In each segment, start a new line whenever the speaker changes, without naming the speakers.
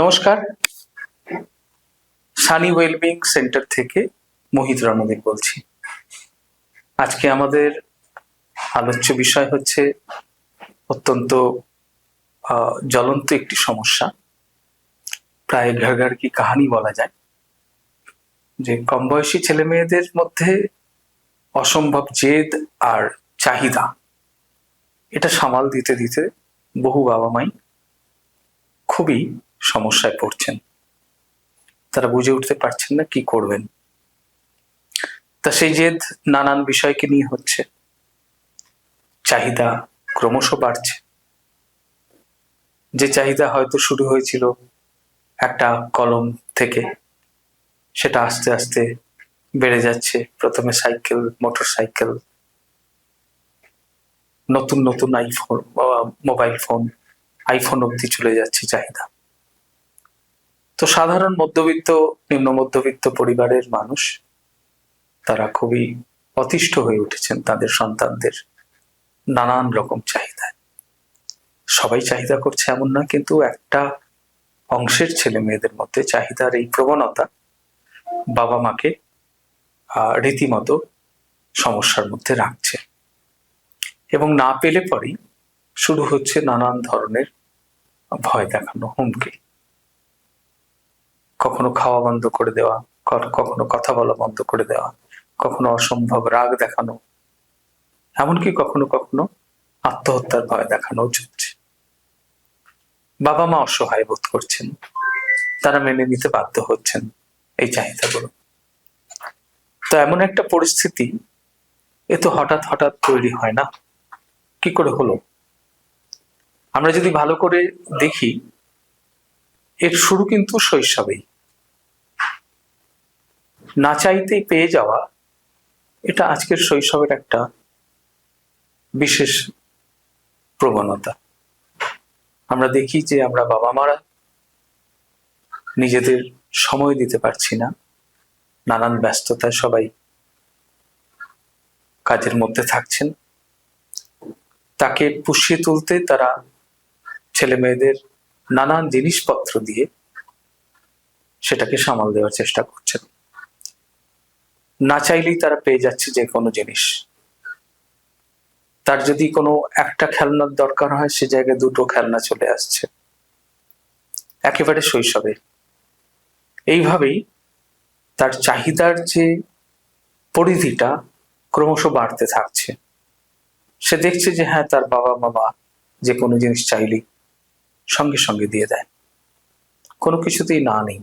নমস্কার, Sunny wellbeing centre থেকে মোহিত রণদীপ বলছি। আজকে আমাদের আলোচ্য বিষয় হচ্ছে অত্যন্ত জ্বলন্ত একটি সমস্যা, প্রায় ঘর ঘর কি কাহানি বলা যায়, যে কম বয়সী ছেলে মেয়েদের মধ্যে অসম্ভব জেদ আর চাহিদা, এটা সামাল দিতে দিতে বহু বাবা মাই খুবই সমস্যায় পড়ছেন। তারা বুঝে উঠতে পারছেন না কি করবেন। তা সেই জেদ নানান বিষয়কে নিয়ে হচ্ছে, চাহিদা ক্রমশ বাড়ছে। যে চাহিদা হয়তো শুরু হয়েছিল একটা কলম থেকে, সেটা আস্তে আস্তে বেড়ে যাচ্ছে। প্রথমে সাইকেল, মোটর সাইকেল, নতুন নতুন আইফোন, মোবাইল ফোন, আইফোন অব্দি চলে যাচ্ছে চাহিদা। তো সাধারণ মধ্যবিত্ত, নিম্ন মধ্যবিত্ত পরিবারের মানুষ তারা খুবই অতিষ্ঠ হয়ে উঠেছেন তাদের সন্তানদের নানান রকম চাহিদা। সবাই চাহিদা করছে এমন না, কিন্তু একটা অংশের ছেলে মেয়েদের মধ্যে চাহিদার এই প্রবণতা বাবা মাকে রীতিমতো সমস্যার মধ্যে রাখছে। এবং না পেলে পরেই শুরু হচ্ছে নানান ধরনের ভয় দেখানো, হুমকি। কখনো খাওয়া বন্ধ করে দেওয়া, কখনো কথা বলা বন্ধ করে দেওয়া, কখনো অসম্ভব রাগ দেখানো, এমনকি কখনো কখনো আত্মহত্যার ভয় দেখানো চলছে। বাবা মা অসহায় বোধ করছেন, তারা মেনে নিতে বাধ্য হচ্ছেন এই চাহিদাগুলো। তো এমন একটা পরিস্থিতি, এ তো হঠাৎ হঠাৎ তৈরি হয় না। কি করে হলো? আমরা যদি ভালো করে দেখি, এর শুরু কিন্তু শৈশবেই। না চাইতেই পেয়ে যাওয়া, এটা আজকের শৈশবের একটা বিশেষ প্রবণতা। আমরা দেখি যে আমরা বাবা মারা নিজেদের সময় দিতে পারছি না, নানান ব্যস্ততায় সবাই কাজের মধ্যে থাকছেন। তাকে পুষিয়ে তুলতে তারা ছেলে মেয়েদের নানান জিনিসপত্র দিয়ে সেটাকে সামাল দেওয়ার চেষ্টা করছেন। না চাইলেই তারা পেয়ে যাচ্ছে যে কোনো জিনিস। তার যদি কোনো একটা খেলনার দরকার হয়, সে জায়গায় দুটো খেলনা চলে আসছে, একেবারে শৈশবে। এইভাবেই তার চাহিদার যে পরিধিটা ক্রমশ বাড়তে থাকছে। সে দেখছে যে হ্যাঁ, তার বাবা মামা যে কোনো জিনিস চাইলেই সঙ্গে সঙ্গে দিয়ে দেয়, কোনো কিছুতেই না নেই।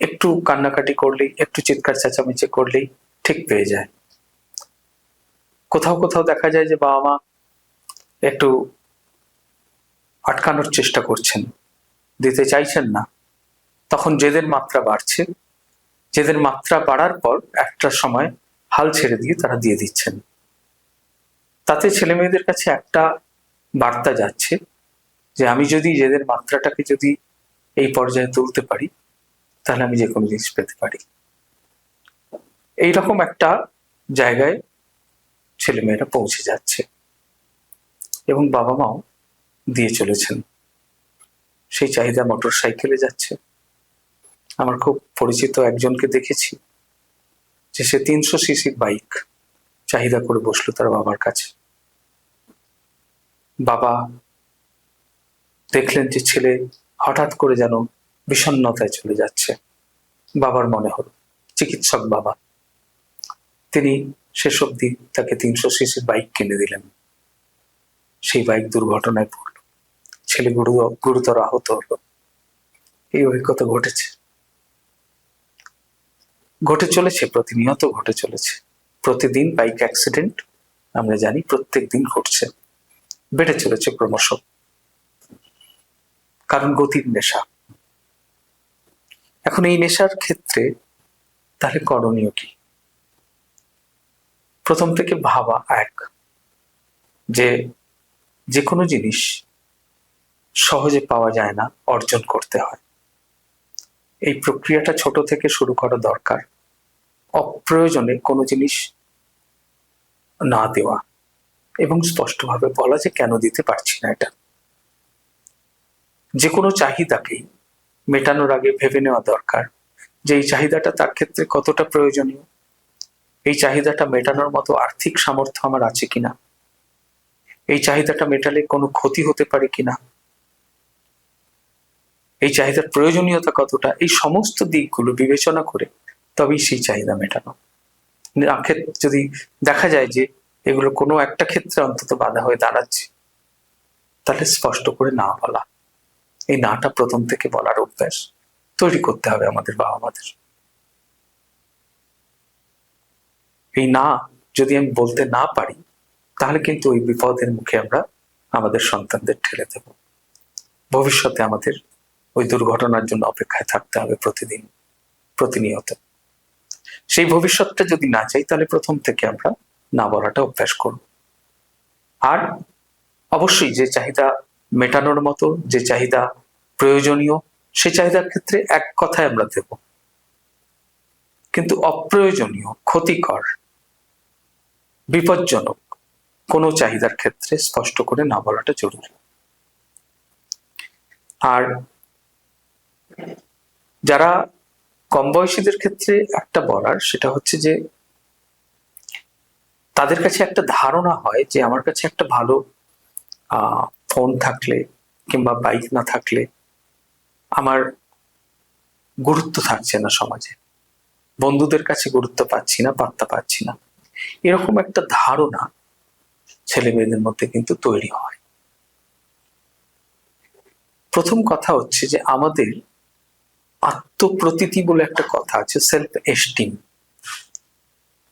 একটু কান্নাকাটি করলেই, একটু চিৎকার চেঁচামেচি করলেই ঠিক পেয়ে যায়। কোথাও কোথাও দেখা যায় যে বাবা মা একটু আটকানোর চেষ্টা করছেন, দিতে চাইছেন না, তখন জেদের মাত্রা বাড়ছে। জেদের মাত্রা বাড়ার পর একটা সময় হাল ছেড়ে দিয়ে তারা দিয়ে দিচ্ছেন। তাতে ছেলে মেয়েদের কাছে একটা বার্তা যাচ্ছে যে আমি যদি জেদের মাত্রাটাকে যদি এই পর্যায়ে তুলতে পারি, তাহলে আমি যে কোনো জিনিস পেতে পারি। এইরকম একটা জায়গায় ছেলে মেয়েরা পৌঁছে যাচ্ছে এবং বাবা মাও দিয়ে চলেছেন। সেই চাহিদা মোটর সাইকেলে যাচ্ছে। আমার খুব পরিচিত একজনকে দেখেছি যে সে 300 সিসির বাইক চাহিদা করে বসলো তার বাবার কাছে। বাবা দেখলেন যে ছেলে হঠাৎ করে যেন বিষণ্ণতায় চলে যাচ্ছে। বাবার মনে হলো, চিকিৎসক বাবা, তিনি শেষ অবধি তাকে 300 সিসির বাইক কিনে দিলেন। সেই বাইক দুর্ঘটনায় পড়ল, ছেলে গুরুতর আহত হলো। এই অভিজ্ঞতা ঘটে চলেছে, প্রতিনিয়ত ঘটে চলেছে। প্রতিদিন বাইক অ্যাক্সিডেন্ট আমরা জানি প্রত্যেক দিন ঘটছে, বেড়ে চলেছে ক্রমশ। কারণ গতির নেশা। এখন এই নেশার ক্ষেত্রে তাহলে করণীয় কি? প্রথম থেকে ভাবা যে কোনো জিনিস সহজে পাওয়া যায় না, অর্জন করতে হয়। এই প্রক্রিয়াটা ছোট থেকে শুরু করা দরকার। অপ্রয়োজনে কোনো জিনিস না দেওয়া, এবং স্পষ্টভাবে বলা যে কেন দিতে পারছি না। এটা যে কোনো চাহিদাকেই মেটানোর আগে ভেবে নেওয়া দরকার যে এই চাহিদাটা তার ক্ষেত্রে কতটা প্রয়োজনীয়, এই চাহিদাটা মেটানোর মতো আর্থিক সামর্থ্য আমার আছে কিনা, এই চাহিদাটা মেটালে কোনো ক্ষতি হতে পারে কিনা, এই চাহিদার প্রয়োজনীয়তা কতটা, এই সমস্ত দিকগুলো বিবেচনা করে তবেই সেই চাহিদা মেটানো। যদি দেখা যায় যে এগুলো কোনো একটা ক্ষেত্রে অন্তত বাধা হয়ে দাঁড়াচ্ছে, তাহলে স্পষ্ট করে না বলা, এই নাটা প্রথম থেকে বলার অভ্যাস তৈরি করতে হবে আমাদের বাবা মাদের। এই না যদি আমি বলতে না পারি, তাহলে কিন্তু ওই বিপদের মুখে আমরা আমাদের সন্তানদের ঠেলে দেব। ভবিষ্যতে আমাদের ওই দুর্ঘটনার জন্য অপেক্ষায় থাকতে হবে প্রতিদিন, প্রতিনিয়ত। সেই ভবিষ্যৎটা যদি না চাই, তাহলে প্রথম থেকে আমরা না বলাটা অভ্যাস করব। আর অবশ্যই যে চাহিদা মেটানোর মতো, যে চাহিদা প্রয়োজনীয়, সেই চাহিদার ক্ষেত্রে এক কথায় আমরা দেব, কিন্তু অপ্রয়োজনীয়, ক্ষতিকর, বিপজ্জনক কোনো চাহিদার ক্ষেত্রে স্পষ্ট করে না বলাটা জরুরি। আর যারা কম বয়সীদের ক্ষেত্রে একটা বলার, সেটা হচ্ছে যে তাদের কাছে একটা ধারণা হয় যে আমার কাছে একটা ভালো ফোন থাকলে কিংবা বাইক না থাকলে আমার গুরুত্ব থাকছে না সমাজে, বন্ধুদের কাছে গুরুত্ব পাচ্ছি না, পাত্তা পাচ্ছি না, এরকম একটা ধারণা ছেলে মেয়েদের মধ্যে কিন্তু তৈরি হয়। প্রথম কথা হচ্ছে যে আমাদের আত্মপ্রতীতি বলে একটা কথা আছে, সেলফ এস্টিম,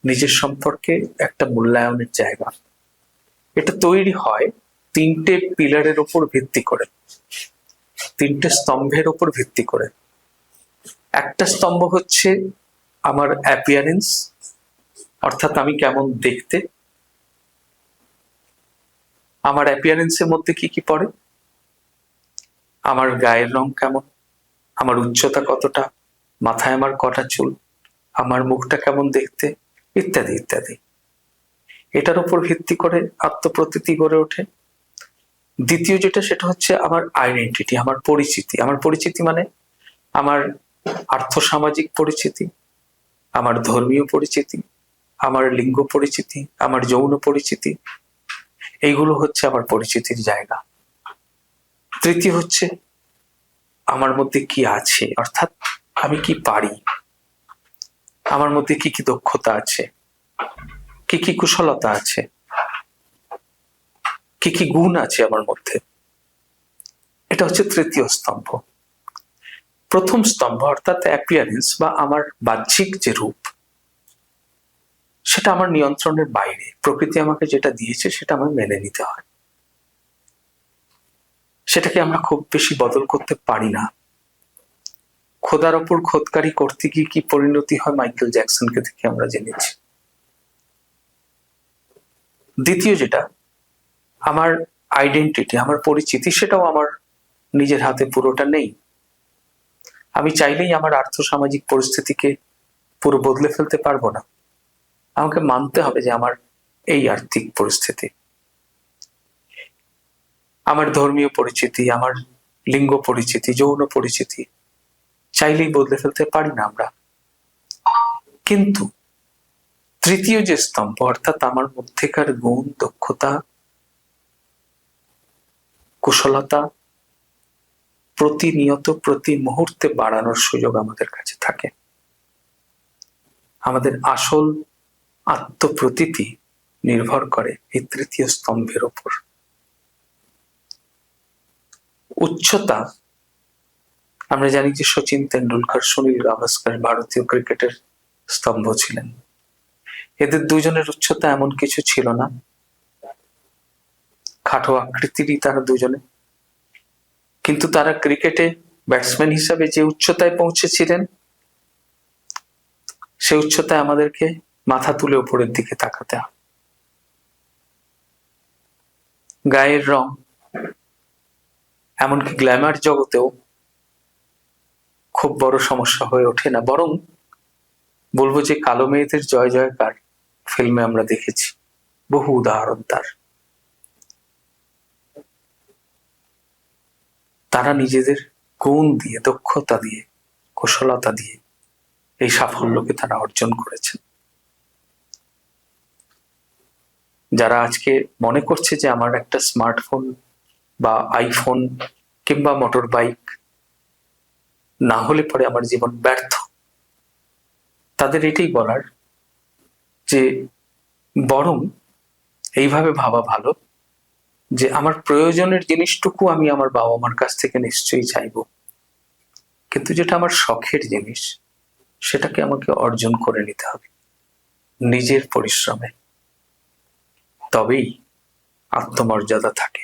নিজের সম্পর্কে একটা মূল্যায়নের জায়গা। এটা তৈরি হয় তিনটে পিলারের উপর ভিত্তি করে, তিনটে স্তম্ভের উপর ভিত্তি করে। একটা স্তম্ভ হচ্ছে আমার অ্যাপিয়ারেন্স, অর্থাৎ আমি কেমন দেখতে। আমার অ্যাপিয়ারেন্সের মধ্যে কি কি পড়ে? আমার গায়ের রং কেমন, আমার উচ্চতা কতটা, মাথায় আমার কটা চুল, আমার মুখটা কেমন দেখতে, ইত্যাদি ইত্যাদি। এটার উপর ভিত্তি করে আত্মপ্রতীতি গড়ে ওঠে। দ্বিতীয় যেটা, সেটা হচ্ছে আমার আইডেন্টিটি, আমার পরিচিতি। আমার পরিচিতি মানে আমার আর্থসামাজিক পরিচিতি, আমার ধর্মীয় পরিচিতি, আমার লিঙ্গ পরিচিতি, আমার যৌন পরিচিতি, এইগুলো হচ্ছে আমার পরিচিতির জায়গা। তৃতীয় হচ্ছে আমার মধ্যে কি আছে, অর্থাৎ আমি কি পারি, আমার মধ্যে কি কি দক্ষতা আছে, কি কি কুশলতা আছে, কি কি গুণ আছে আমার মধ্যে। এটা হচ্ছে তৃতীয় স্তম্ভ। প্রথম স্তম্ভ অর্থাৎ অ্যাপিয়ারেন্স বা আমার বাহ্যিক যে রূপ, সেটা আমার নিয়ন্ত্রণের বাইরে। প্রকৃতি আমাকে যেটা দিয়েছে সেটা আমার মেনে নিতে হয়, সেটাকে আমরা খুব বেশি বদল করতে পারি না। খোদার ওপর খোদকারি করতে গিয়ে কি পরিণতি হয় মাইকেল জ্যাকসনকে দেখে আমরা জেনেছি। দ্বিতীয় যেটা, আমার আইডেন্টিটি, আমার পরিচিতি, সেটাও আমার নিজের হাতে পুরোটা নেই। আমি চাইলেই আমার আর্থসামাজিক পরিস্থিতিকে পুরো বদলে ফেলতে পারবো না। আমাকে মানতে হবে যে আমার এই আর্থিক পরিস্থিতি। আমার ধর্মীয় পরিচিতি, আমার লিঙ্গ পরিচিতি, যৌন পরিচিতি চাইলেই বদলে ফেলতে পারি না আমরা। কিন্তু তৃতীয় যে স্তম্ভ, অর্থাৎ আমার মধ্যেকার গুণ, দক্ষতা, কুশলতা প্রতিনিয়ত, প্রতি মুহূর্তে বাড়ানোর সুযোগ আমাদের কাছে থাকে। আমাদের আসল আত্মপ্রতীতি নির্ভর করে এই তৃতীয় স্তম্ভের উপর। উচ্চতা, আমরা জানি যে সচিন তেন্ডুলকর, সুনীল গাভাস্কর ভারতীয় ক্রিকেটের স্তম্ভ ছিলেন। এদের দুজনের উচ্চতা এমন কিছু ছিল না, খাটো আকৃতিরই তারা দুজনে, কিন্তু তারা ক্রিকেটে ব্যাটসম্যান হিসাবে যে উচ্চতায় পৌঁছেছিলেন, সে উচ্চতায় আমাদেরকে মাথা তুলে উপরের দিকে তাকাতে হয়। গায়ের রং, এমনকি গ্ল্যামার জগতেও খুব বড় সমস্যা হয়ে ওঠে না, বরং বলবো যে কালো মেয়েদের জয় জয়কার ফিল্মে আমরা দেখেছি বহু উদাহরণ তার। তারা নিজেদের গুণ দিয়ে, দক্ষতা দিয়ে, কুশলতা দিয়ে এই সাফল্যকে তারা অর্জন করেছেন। যারা আজকে মনে করছে যে আমার একটা স্মার্টফোন বা আইফোন কিংবা মোটর বাইক না হলে পরে আমার জীবন ব্যর্থ, তাদের এটাই বলার যে বরং এইভাবে ভাবা ভালো যে আমার প্রয়োজনের জিনিসটুকু আমি আমার বাবা মার কাছ থেকে নিশ্চয়ই চাইবো, কিন্তু যেটা আমার শখের জিনিস সেটাকে আমাকে অর্জন করে নিতে হবে নিজের পরিশ্রমে, তবেই আত্মমর্যাদা থাকে।